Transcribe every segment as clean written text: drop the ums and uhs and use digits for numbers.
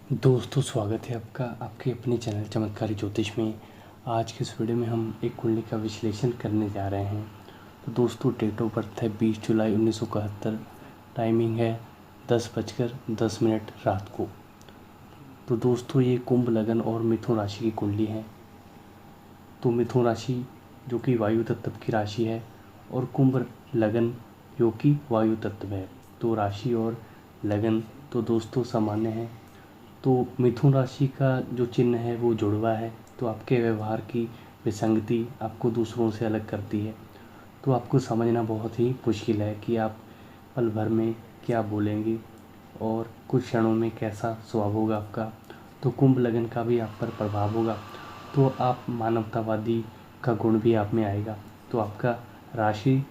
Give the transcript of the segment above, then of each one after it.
दोस्तों, स्वागत है आपका आपके अपने चैनल चमत्कारी ज्योतिष में। आज के इस वीडियो में हम एक कुंडली का विश्लेषण करने जा रहे हैं। तो दोस्तों, डेट ऑफ बर्थ है 20 जुलाई 1971। टाइमिंग है 10:10 रात को। तो दोस्तों, ये कुंभ, लगन और मिथुन राशि की कुंडली है। तो मिथुन राशि जो कि वायु तत्व की राशि है और कुंभ लगन जो कि वायु तत्व है। तो राशि और लगन तो दोस्तों सामान्य है। तो मिथुन राशि का जो चिन्ह है वो जुड़वा है। तो आपके व्यवहार की विसंगति आपको दूसरों से अलग करती है। तो आपको समझना बहुत ही मुश्किल है कि आप पल भर में क्या बोलेंगे और कुछ क्षणों में कैसा स्वभाव होगा आपका। तो कुंभ लगन का भी आप पर प्रभाव होगा। तो आप मानवतावादी का गुण भी आप में आएगा। तो आपका राशि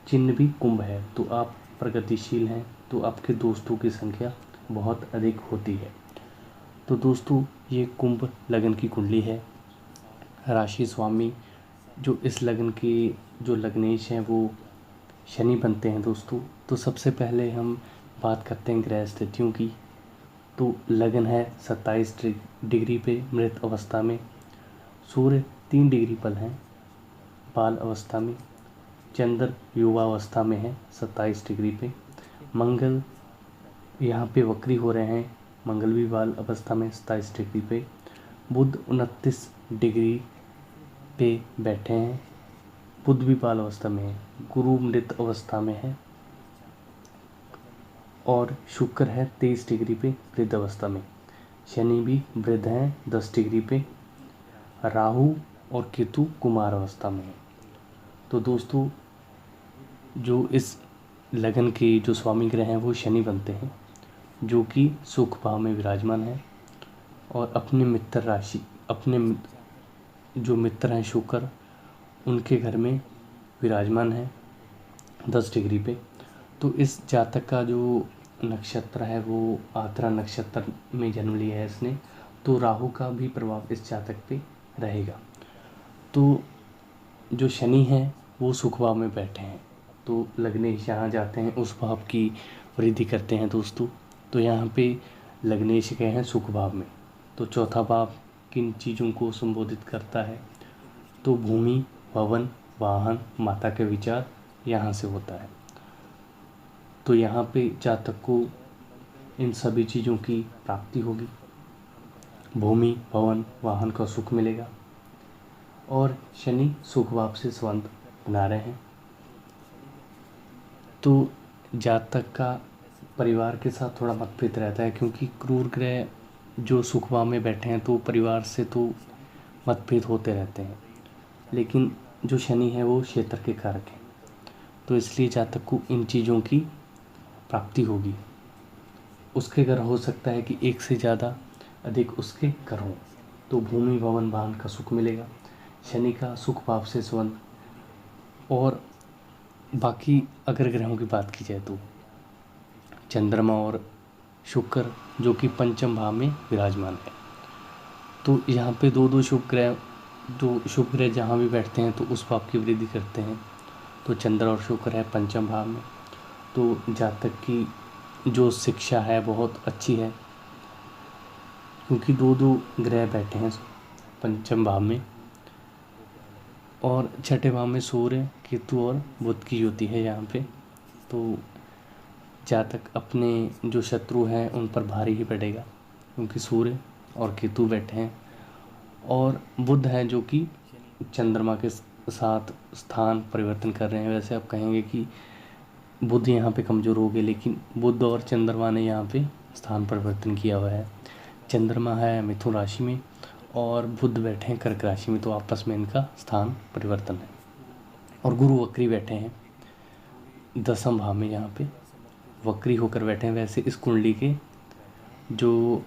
चिन्ह भी कुंभ है। तो आप प्रगतिशील हैं। तो आपके दोस्तों की संख्या बहुत अधिक होती है। तो दोस्तों, ये कुंभ लगन की कुंडली है। राशि स्वामी जो इस लगन के जो लग्नेश हैं वो शनि बनते हैं दोस्तों। तो सबसे पहले हम बात करते हैं ग्रह स्थितियों की। तो लगन है 27 डिग्री पे मृत अवस्था में। सूर्य 3 डिग्री पर हैं बाल अवस्था में। चंद्र युवा अवस्था में है 27 डिग्री पे। मंगल यहाँ पे वक्री हो रहे हैं। मंगल भी बाल अवस्था में 27 डिग्री पे। बुध 29 डिग्री पे बैठे हैं। बुध भी बाल अवस्था में है। गुरु मृत अवस्था में है और शुक्र है 23 डिग्री पे वृद्ध अवस्था में। शनि भी वृद्ध हैं 10 डिग्री पे। राहु और केतु कुमार अवस्था में है। तो दोस्तों, जो इस लगन के जो स्वामी ग्रह हैं वो शनि बनते हैं, जो कि सुख भाव में विराजमान है और अपने मित्र राशि जो मित्र हैं शुक्र, उनके घर में विराजमान है 10 डिग्री पे। तो इस जातक का जो नक्षत्र है वो आद्रा नक्षत्र में जन्म लिया है इसने। तो राहु का भी प्रभाव इस जातक पे रहेगा। तो जो शनि है वो सुख भाव में बैठे हैं। तो लग्नेश यहाँ जाते हैं उस भाव की वृद्धि करते हैं दोस्तों। तो यहाँ पे लग्नेश गए हैं सुख भाव में। तो चौथा भाव किन चीज़ों को संबोधित करता है? तो भूमि, भवन, वाहन, माता के विचार यहाँ से होता है। तो यहाँ पे जातक को इन सभी चीज़ों की प्राप्ति होगी। भूमि, भवन, वाहन का सुख मिलेगा और शनि सुख भाव से संबंध बना रहे हैं। तो जातक का परिवार के साथ थोड़ा मतभेद रहता है, क्योंकि क्रूर ग्रह जो सुख भाव में बैठे हैं तो परिवार से तो मतभेद होते रहते हैं। लेकिन जो शनि है वो क्षेत्र के कारक हैं। तो इसलिए जातक को इन चीज़ों की प्राप्ति होगी। उसके घर हो सकता है कि एक से ज़्यादा अधिक उसके घर हों। तो भूमि, भवन, वाहन का सुख मिलेगा। शनि का सुख भाव से संबंध। और बाकी अगर ग्रहों की बात की जाए तो चंद्रमा और शुक्र जो कि पंचम भाव में विराजमान है। तो यहाँ पे दो शुभ ग्रह जहाँ भी बैठते हैं तो उस भाव की वृद्धि करते हैं। तो चंद्र और शुक्र है पंचम भाव में। तो जातक की जो शिक्षा है बहुत अच्छी है, क्योंकि दो ग्रह बैठे हैं पंचम भाव में। और छठे भाव में सूर्य, केतु और बुध की युति है यहाँ पे। तो जातक अपने जो शत्रु हैं उन पर भारी ही पड़ेगा, क्योंकि सूर्य और केतु बैठे हैं और बुध है जो कि चंद्रमा के साथ स्थान परिवर्तन कर रहे हैं। वैसे आप कहेंगे कि बुध यहाँ पे कमज़ोर हो गए, लेकिन बुध और चंद्रमा ने यहाँ पे स्थान परिवर्तन किया हुआ है। चंद्रमा है मिथुन राशि में और बुध बैठे हैं कर्क राशि में। तो आपस में इनका स्थान परिवर्तन है। और गुरु वक्री बैठे हैं 10वें भाव में, यहाँ पे वक्री होकर बैठे हैं। वैसे इस कुंडली के जो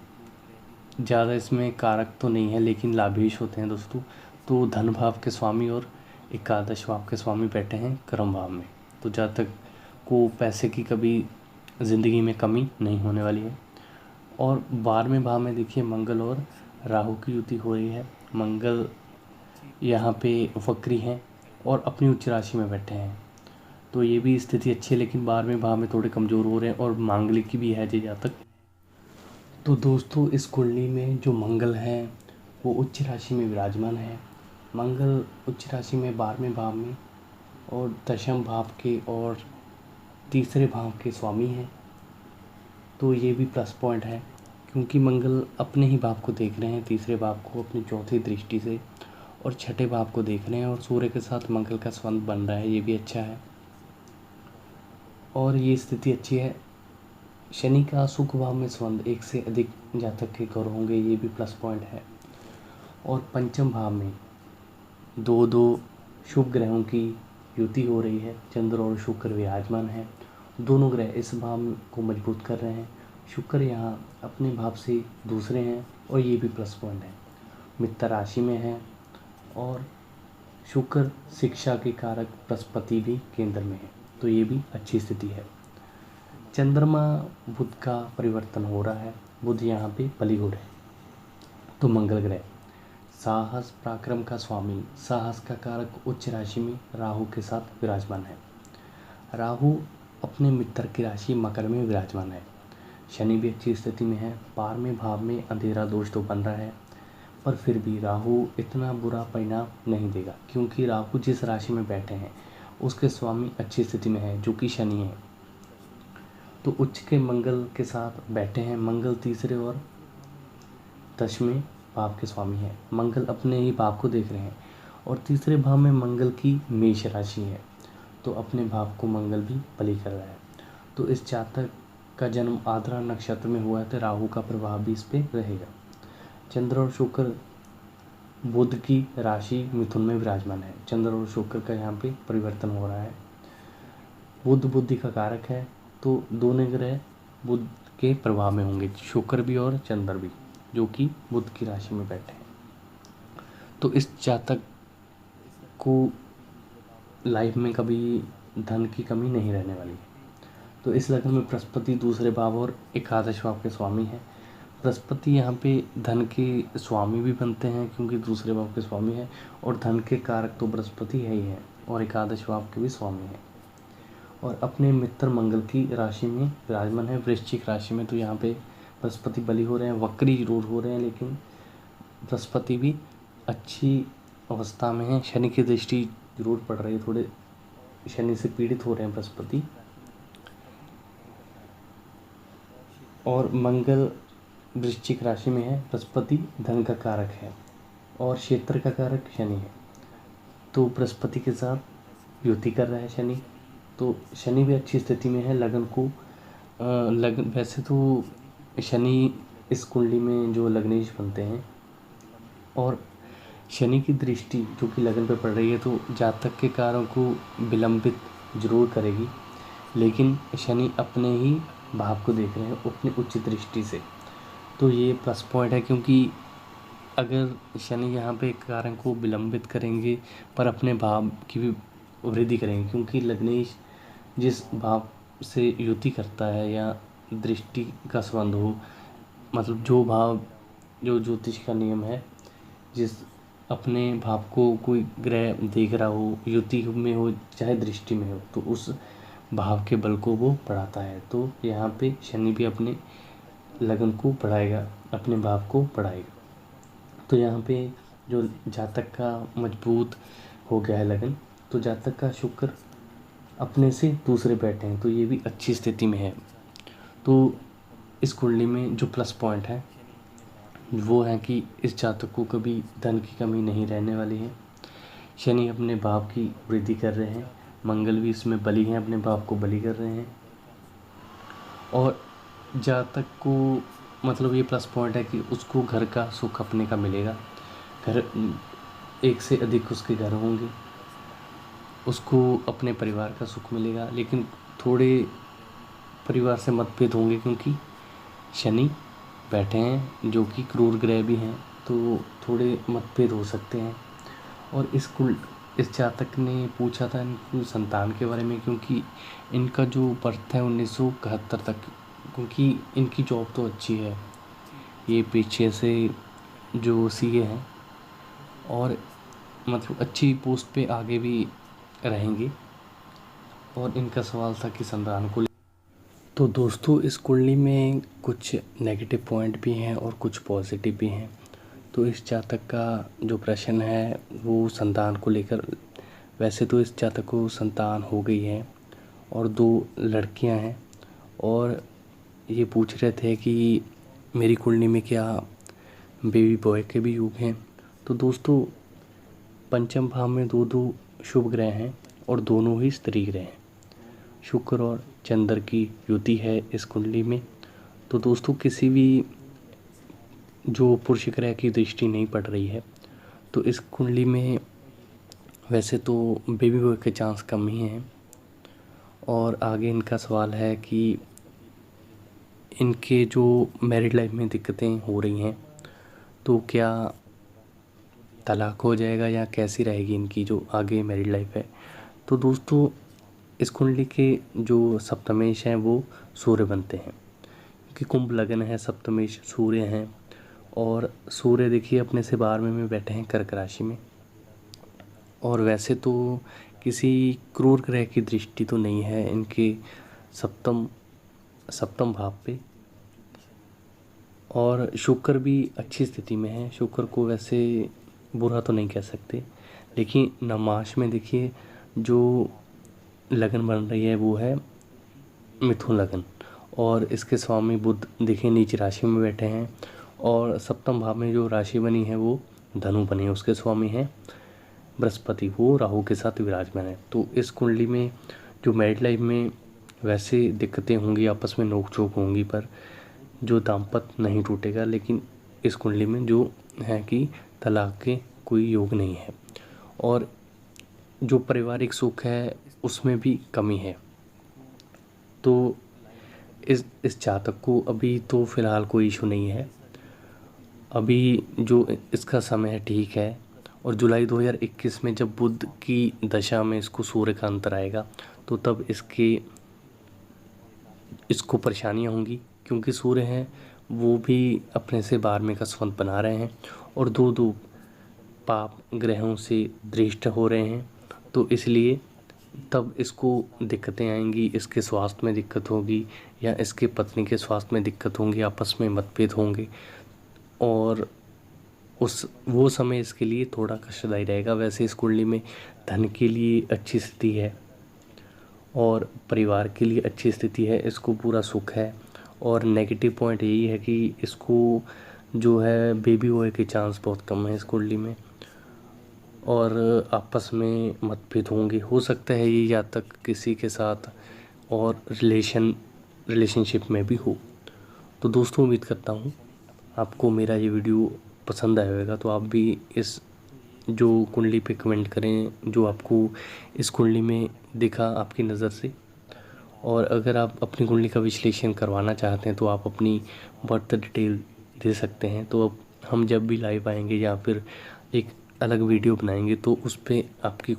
ज़्यादा इसमें कारक तो नहीं है, लेकिन लाभेश होते हैं दोस्तों। तो धन भाव के स्वामी और एकादश भाव के स्वामी बैठे हैं कर्म भाव में। तो जातक को पैसे की कभी ज़िंदगी में कमी नहीं होने वाली है। और 12वें भाव में देखिए मंगल और राहु की युति हो रही है। मंगल यहाँ पे वक्री हैं और अपनी उच्च राशि में बैठे हैं। तो ये भी स्थिति अच्छी है, लेकिन 12वें भाव में थोड़े कमज़ोर हो रहे हैं और मांगलिक की भी है जी जातक। तो दोस्तों इस कुंडली में जो मंगल है वो उच्च राशि में विराजमान है। मंगल उच्च राशि में 12वें भाव में और दशम भाव के और तीसरे भाव के स्वामी हैं। तो ये भी प्लस पॉइंट है क्योंकि मंगल अपने ही भाव को देख रहे हैं, तीसरे भाव को अपनी चौथी दृष्टि से, और छठे भाव को देख रहे हैं और सूर्य के साथ मंगल का संबंध बन रहा है, ये भी अच्छा है और ये स्थिति अच्छी है। शनि का सुख भाव में संबंध एक से अधिक जातक के घर होंगे, ये भी प्लस पॉइंट है। और पंचम भाव में दो दो शुभ ग्रहों की युति हो रही है, चंद्र और शुक्र विराजमान है। दोनों ग्रह इस भाव को मजबूत कर रहे हैं। शुक्र यहाँ अपने भाव से दूसरे हैं और ये भी प्लस पॉइंट है। मित्र राशि में है और शुक्र शिक्षा के कारक बृहस्पति भी केंद्र में है, तो ये भी अच्छी स्थिति है। चंद्रमा बुध का परिवर्तन हो रहा है, बुध यहाँ पे बलि हो रहे हैं। तो मंगल ग्रह साहस पराक्रम का स्वामी, साहस का कारक उच्च राशि में राहु के साथ विराजमान है। राहु अपने मित्र की राशि मकर में विराजमान है। शनि भी अच्छी स्थिति में है, 12वें भाव में अंधेरा दोष तो बन रहा है, पर फिर भी राहु इतना बुरा परिणाम नहीं देगा क्योंकि राहु जिस राशि में बैठे हैं उसके स्वामी अच्छी स्थिति में है जो कि शनि है। तो उच्च के मंगल के साथ बैठे हैं, मंगल तीसरे और 10वें भाव के स्वामी हैं। मंगल अपने ही भाव को देख रहे हैं और तीसरे भाव में मंगल की मेष राशि है, तो अपने भाव को मंगल भी बलि कर रहा है। तो इस जातक का जन्म आद्रा नक्षत्र में हुआ है, तो राहु का प्रभाव भी इस पर रहेगा। चंद्र और शुक्र बुध की राशि मिथुन में विराजमान है। चंद्र और शुक्र का यहाँ पे परिवर्तन हो रहा है। बुध बुद्धि का कारक है, तो दोनों ग्रह बुध के प्रभाव में होंगे, शुक्र भी और चंद्र भी, जो कि बुध की राशि में बैठे हैं। तो इस जातक को लाइफ में कभी धन की कमी नहीं रहने वाली है। तो इस लग्न में बृहस्पति दूसरे भाव और एकादश भाव के स्वामी हैं। बृहस्पति यहाँ पे धन के स्वामी भी बनते हैं क्योंकि दूसरे भाव के स्वामी है, और धन के कारक तो बृहस्पति है ही है और एकादश भाव के भी स्वामी हैं। और अपने मित्र मंगल की राशि में विराजमान है, वृश्चिक राशि में। तो यहाँ पे बृहस्पति बलि हो रहे हैं, वक्री जरूर हो रहे हैं, लेकिन बृहस्पति भी अच्छी अवस्था में है। शनि की दृष्टि जरूर पड़ रही है, थोड़े शनि से पीड़ित हो रहे हैं बृहस्पति। और मंगल वृश्चिक राशि में है, बृहस्पति धन का कारक है और क्षेत्र का कारक शनि है, तो बृहस्पति के साथ युति कर रहा है शनि। तो शनि भी अच्छी स्थिति में है। लगन को लगन वैसे तो शनि इस कुंडली में जो लग्नेश बनते हैं, और शनि की दृष्टि जो कि लगन पे पड़ रही है, तो जातक के कार्यों को विलंबित जरूर करेगी, लेकिन शनि अपने ही भाव को देख रहे हैं अपनी उच्च दृष्टि से, तो ये प्लस पॉइंट है। क्योंकि अगर शनि यहाँ पे कार्यों को विलंबित करेंगे पर अपने भाव की भी वृद्धि करेंगे, क्योंकि लग्नेश जिस भाव से युति करता है या दृष्टि का संबंध हो, मतलब जो भाव, जो ज्योतिष का नियम है, जिस अपने भाव को कोई ग्रह देख रहा हो, युति में हो चाहे दृष्टि में हो, तो उस भाव के बल को वो बढ़ाता है। तो यहाँ पे शनि भी अपने लगन को बढ़ाएगा, अपने भाव को बढ़ाएगा। तो यहाँ पे जो जातक का मजबूत हो गया है लगन, तो जातक का शुक्र अपने से दूसरे बैठे हैं, तो ये भी अच्छी स्थिति में है। तो इस कुंडली में जो प्लस पॉइंट है वो है कि इस जातक को कभी धन की कमी नहीं रहने वाली है। शनि अपने भाव की वृद्धि कर रहे हैं, मंगल भी इसमें बलि हैं, अपने भाव को बलि कर रहे हैं। और जातक को मतलब ये प्लस पॉइंट है कि उसको घर का सुख अपने का मिलेगा, घर एक से अधिक उसके घर होंगे, उसको अपने परिवार का सुख मिलेगा, लेकिन थोड़े परिवार से मतभेद होंगे क्योंकि शनि बैठे हैं जो कि क्रूर ग्रह भी हैं, तो थोड़े मतभेद हो सकते हैं। और इस जातक ने पूछा था इनकी संतान के बारे में, क्योंकि इनका जो बर्थ है 1971 तक, क्योंकि इनकी जॉब तो अच्छी है, ये पीछे से जो सीए हैं और मतलब अच्छी पोस्ट पे आगे भी रहेंगे। और इनका सवाल था कि संतान को तो दोस्तों इस कुंडली में कुछ नेगेटिव पॉइंट भी हैं और कुछ पॉजिटिव भी हैं। तो इस जातक का जो प्रश्न है वो संतान को लेकर, वैसे तो इस जातक को संतान हो गई है और 2 लड़कियां हैं, और ये पूछ रहे थे कि मेरी कुंडली में क्या बेबी बॉय के भी योग हैं। तो दोस्तों पंचम भाव में 2 शुभ ग्रह हैं और दोनों ही स्त्री ग्रह हैं। शुक्र और चंद्र की युति है इस कुंडली में। तो दोस्तों किसी भी जो पुरुष ग्रह की दृष्टि नहीं पड़ रही है, तो इस कुंडली में वैसे तो बेबी बॉय के चांस कम ही हैं। और आगे इनका सवाल है कि इनके जो मैरिड लाइफ में दिक्कतें हो रही हैं, तो क्या तलाक हो जाएगा या कैसी रहेगी इनकी जो आगे मैरिड लाइफ है। तो दोस्तों इस कुंडली के जो सप्तमेश हैं वो सूर्य बनते हैं, क्योंकि कुंभ लगन है, सप्तमेश सूर्य हैं, और सूर्य देखिए अपने से 12वें में बैठे हैं कर्क राशि में। और वैसे तो किसी क्रूर ग्रह की दृष्टि तो नहीं है इनके सप्तम भाव पे, और शुक्र भी अच्छी स्थिति में है। शुक्र को वैसे बुरा तो नहीं कह सकते, लेकिन नवमास में देखिए जो लगन बन रही है वो है मिथुन लगन, और इसके स्वामी बुध देखिए नीच राशि में बैठे हैं, और सप्तम भाव में जो राशि बनी है वो धनु बनी है, उसके स्वामी हैं बृहस्पति, वो राहु के साथ विराजमान है। तो इस कुंडली में जो मैरिड लाइफ में वैसे दिक्कतें होंगी, आपस में नोक झोंक होंगी, पर जो दाम्पत्य नहीं टूटेगा। लेकिन इस कुंडली में जो है कि तलाक के कोई योग नहीं है, और जो पारिवारिक सुख है उसमें भी कमी है। तो इस जातक को अभी तो फ़िलहाल कोई इशू नहीं है, अभी जो इसका समय है ठीक है। और जुलाई 2021 में जब बुध की दशा में इसको सूर्य का अंतर आएगा, तो तब इसको परेशानियां होंगी, क्योंकि सूर्य हैं वो भी अपने से 12वें का संबंध बना रहे हैं, और 2 पाप ग्रहों से दृष्ट हो रहे हैं। तो इसलिए तब इसको दिक्कतें आएंगी, इसके स्वास्थ्य में दिक्कत होगी, या इसके पत्नी के स्वास्थ्य में दिक्कत होंगी, आपस में मतभेद होंगे, और वो समय इसके लिए थोड़ा कष्टदायी रहेगा। वैसे इस कुंडली में धन के लिए अच्छी स्थिति है और परिवार के लिए अच्छी स्थिति है, इसको पूरा सुख है। और नेगेटिव पॉइंट यही है कि इसको जो है बेबी बॉय के चांस बहुत कम है इस कुंडली में, और आपस में मतभेद होंगे। हो सकता है ये जातक किसी के साथ और रिलेशनशिप में भी हो। तो दोस्तों उम्मीद करता हूँ आपको मेरा ये वीडियो पसंद आया होगा। तो आप भी इस जो कुंडली पे कमेंट करें जो आपको इस कुंडली में दिखा आपकी नज़र से। और अगर आप अपनी कुंडली का विश्लेषण करवाना चाहते हैं तो आप अपनी बर्थ डिटेल दे सकते हैं। तो अब हम जब भी लाइव आएंगे या फिर एक अलग वीडियो बनाएंगे तो उस पर आपकी